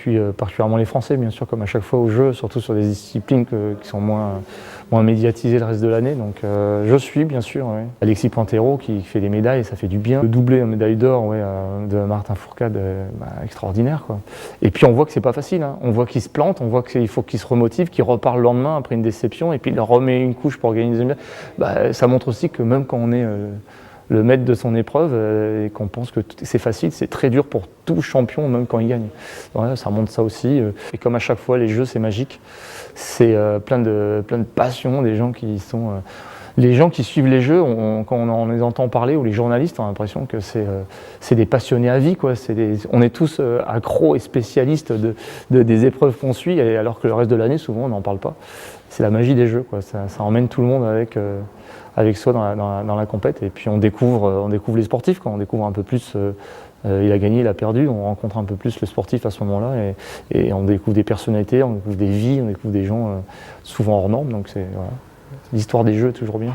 puis particulièrement les Français, bien sûr, comme à chaque fois au jeu, surtout sur des disciplines qui sont moins médiatisées le reste de l'année. Donc je suis, bien sûr, ouais. Alexis Pintero qui fait des médailles, ça fait du bien. Le doublé en médaille d'or de Martin Fourcade, extraordinaire, quoi. Et puis on voit que c'est pas facile, hein. On voit qu'il se plante, on voit qu'il faut qu'il se remotive, qu'il repart le lendemain après une déception, et puis il remet une couche pour gagner une médaille. Ça montre aussi que même quand on est le maître de son épreuve et qu'on pense que c'est facile, c'est très dur pour tout champion, même quand il gagne. Ouais, ça montre ça aussi. Et comme à chaque fois, les jeux, c'est magique. C'est plein de passion, des gens qui sont... les gens qui suivent les jeux, quand on les entend parler, ou les journalistes, on a l'impression que c'est des passionnés à vie, quoi. On est tous accros et spécialistes des épreuves qu'on suit, alors que le reste de l'année, souvent, on n'en parle pas. C'est la magie des jeux, quoi. Ça emmène tout le monde avec soi dans la compète. Et puis on découvre les sportifs, quand on découvre un peu plus, il a gagné, il a perdu, on rencontre un peu plus le sportif à ce moment-là, et on découvre des personnalités, on découvre des vies, on découvre des gens souvent hors normes. Donc voilà. L'histoire des jeux est toujours bien.